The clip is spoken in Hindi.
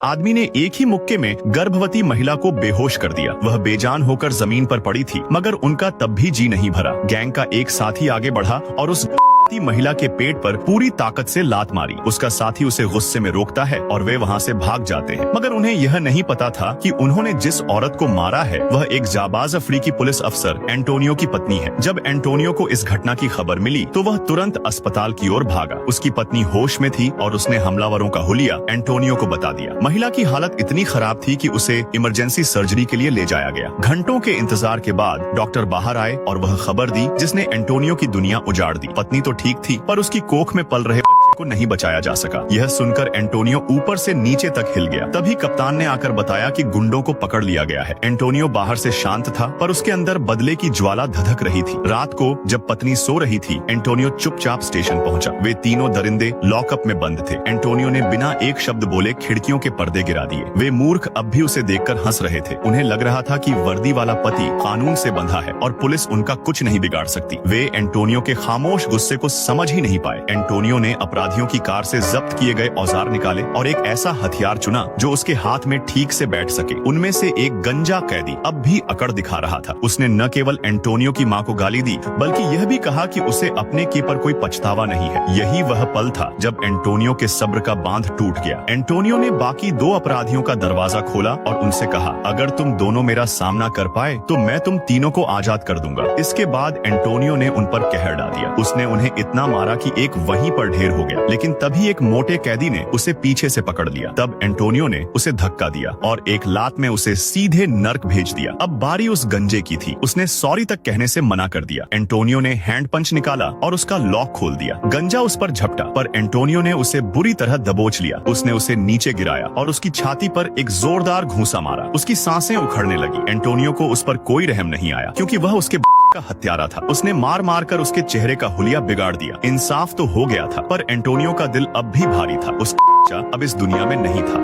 आदमी ने एक ही मुक्के में गर्भवती महिला को बेहोश कर दिया। वह बेजान होकर जमीन पर पड़ी थी, मगर उनका तब भी जी नहीं भरा। गैंग का एक साथी आगे बढ़ा और उस महिला के पेट पर पूरी ताकत से लात मारी। उसका साथी उसे गुस्से में रोकता है और वे वहां से भाग जाते हैं, मगर उन्हें यह नहीं पता था कि उन्होंने जिस औरत को मारा है वह एक जाबाज अफ्रीकी पुलिस अफसर एंटोनियो की पत्नी है। जब एंटोनियो को इस घटना की खबर मिली तो वह तुरंत अस्पताल की ओर भागा। उसकी पत्नी होश में थी और उसने हमलावरों का हुलिया एंटोनियो को बता दिया। महिला की हालत इतनी खराब थी कि उसे इमरजेंसी सर्जरी के लिए ले जाया गया। घंटों के इंतजार के बाद डॉक्टर बाहर आए और वह खबर दी जिसने एंटोनियो की दुनिया उजाड़ दी। पत्नी तो ठीक थी, पर उसकी कोख में पल रहे बच्चे को नहीं बचाया जा सका। यह सुनकर एंटोनियो ऊपर से नीचे तक हिल गया। तभी कप्तान ने आकर बताया कि गुंडों को पकड़ लिया गया है। एंटोनियो बाहर से शांत था, पर उसके अंदर बदले की ज्वाला धधक रही थी। रात को जब पत्नी सो रही थी, एंटोनियो चुपचाप स्टेशन पहुंचा। वे तीनों दरिंदे लॉकअप में बंद थे। एंटोनियो ने बिना एक शब्द बोले खिड़कियों के पर्दे गिरा दिए। वे मूर्ख अब भी उसे देखकर हंस रहे थे। उन्हें लग रहा था कि वर्दी वाला पति कानून से बंधा है और पुलिस उनका कुछ नहीं बिगाड़ सकती। वे एंटोनियो के खामोश गुस्से को समझ ही नहीं पाए। एंटोनियो ने अपराधियों की कार से जब्त किए गए औजार निकाले और एक ऐसा हथियार चुना जो उसके हाथ में ठीक से बैठ सके। उनमें से एक गंजा कैदी अब भी अकड़ दिखा रहा था। उसने न केवल एंटोनियो की मां को गाली दी, बल्कि यह भी कहा कि उसे अपने के पर कोई पछतावा नहीं है। यही वह पल था जब एंटोनियो के सब्र का बांध टूट गया। एंटोनियो ने बाकी दो अपराधियों का दरवाजा खोला और उनसे कहा, अगर तुम दोनों मेरा सामना कर पाए तो मैं तुम तीनों को आजाद कर दूंगा। इसके बाद एंटोनियो ने उन पर कहर डाल दिया। उसने उन्हें इतना मारा कि एक वहीं पर ढेर हो गया, लेकिन तभी एक मोटे कैदी ने उसे पीछे से पकड़ लिया। तब एंटोनियो ने उसे धक्का दिया और एक लात में उसे सीधे नर्क भेज दिया। अब बारी उस गंजे की थी। उसने सॉरी तक कहने से मना कर दिया। एंटोनियो ने हैंड पंच निकाला और उसका लॉक खोल दिया। गंजा उस पर झपटा, पर एंटोनियो ने उसे बुरी तरह दबोच लिया। उसने उसे नीचे गिराया और उसकी छाती पर एक जोरदार घूंसा मारा। उसकी सांसें उखड़ने लगी। एंटोनियो को उस पर कोई रहम नहीं आया, क्योंकि वह उसके का हत्यारा था। उसने मार मार कर उसके चेहरे का हुलिया बिगाड़ दिया। इंसाफ तो हो गया था, पर एंटोनियो का दिल अब भी भारी था। उसका अब इस दुनिया में नहीं था।